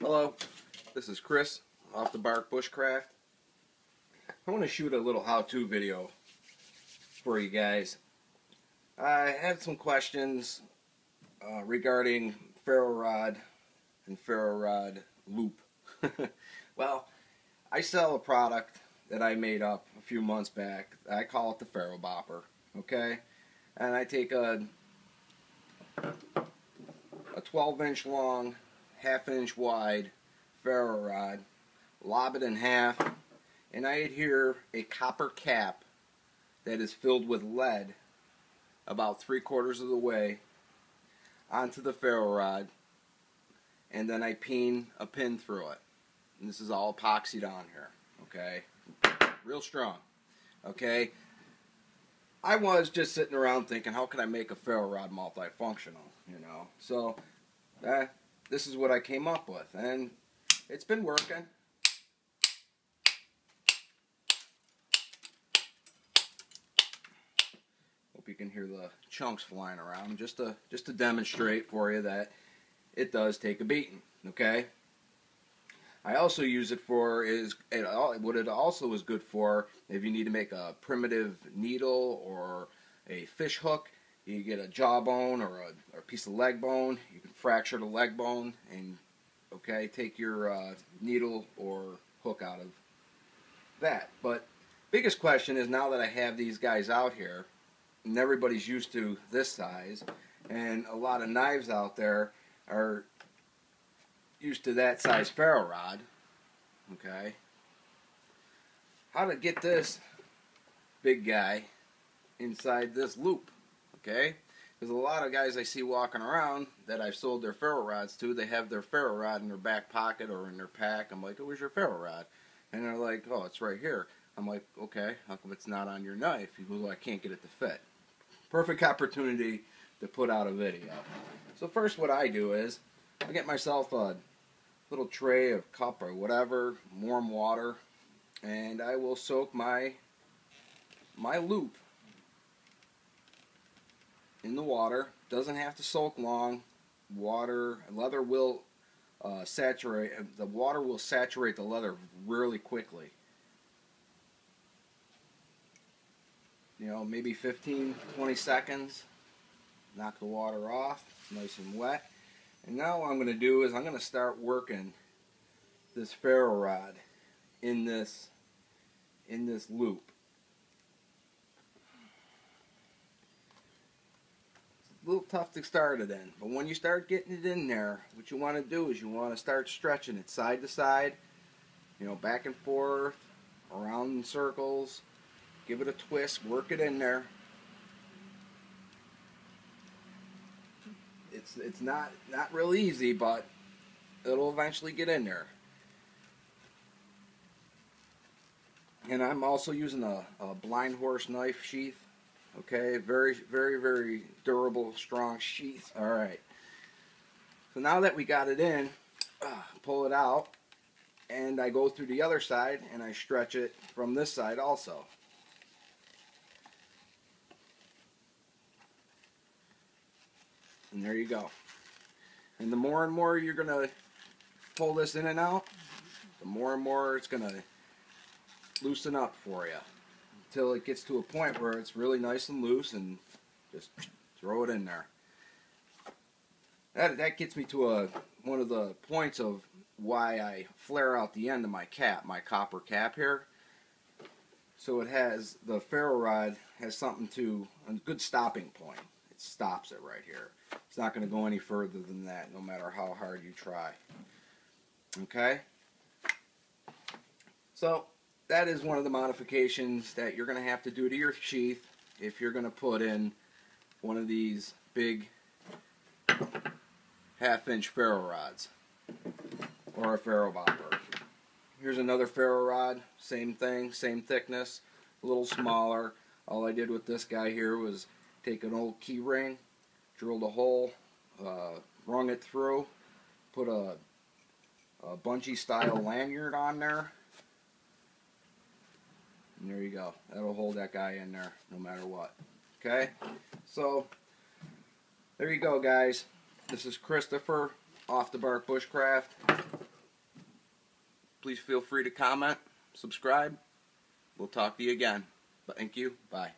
Hello, this is Chris off the Bark Bushcraft. I want to shoot a little how-to video for you guys. I had some questions regarding ferro rod and ferro rod loop. Well, I sell a product that I made up a few months back. I call it the Ferro Bopper, okay? And I take a 12-inch long, half-inch wide ferro rod, lob it in half, and I adhere a copper cap that is filled with lead about 3/4 of the way onto the ferro rod, and then I peen a pin through it. And this is all epoxied on here, okay? Real strong, okay? I was just sitting around thinking, how can I make a ferro rod multifunctional, you know? So, this is what I came up with, and it's been working. Hope you can hear the chunks flying around, just to demonstrate for you that it does take a beating, okay? I also use it for what it also is good for if you need to make a primitive needle or a fish hook. You get a jawbone or a piece of leg bone. You can fracture the leg bone and take your needle or hook out of that. But biggest question is, now that I have these guys out here, and everybody's used to this size, and a lot of knives out there are used to that size ferro rod, okay? How to get this big guy inside this loop, okay? Because a lot of guys I see walking around that I've sold their ferro rods to, they have their ferro rod in their back pocket or in their pack. I'm like, oh, where's your ferro rod? And they're like, oh, it's right here. I'm like, okay, how come it's not on your knife? He goes, well, I can't get it to fit. Perfect opportunity to put out a video. So first what I do is, I get myself a little tray of cup or whatever, warm water, and I will soak my loop in the water. Doesn't have to soak long. Leather will saturate. The water will saturate the leather really quickly. You know, maybe 15-20 seconds. Knock the water off. It's nice and wet. And now what I'm going to do is I'm going to start working this ferro rod in this loop. It's a little tough to start it in, but when you start getting it in there, what you want to do is you want to start stretching it side to side, you know, back and forth, around in circles. Give it a twist, work it in there. It's not real easy, but it'll eventually get in there. And I'm also using a blind horse knife sheath. Okay, very, very, very durable, strong sheath. All right. So now that we got it in, pull it out, and I go through the other side and I stretch it from this side also. And there you go. And the more and more you're going to pull this in and out, the more and more it's going to loosen up for you, until it gets to a point where it's really nice and loose, and just throw it in there. That gets me to one of the points of why I flare out the end of my cap, my copper cap here. So it has, the ferro rod has a good stopping point. It stops it right here. It's not going to go any further than that, no matter how hard you try. Okay? So that is one of the modifications that you're going to have to do to your sheath if you're going to put in one of these big half-inch ferro rods or a ferro bopper. Here's another ferro rod, same thing, same thickness, a little smaller. All I did with this guy here was take an old key ring, drilled a hole, wrung it through, put a bungee style lanyard on there, and there you go. That'll hold that guy in there no matter what. Okay, so there you go, guys. This is Christopher off the Bark Bushcraft. please feel free to comment, subscribe. We'll talk to you again. Thank you. Bye.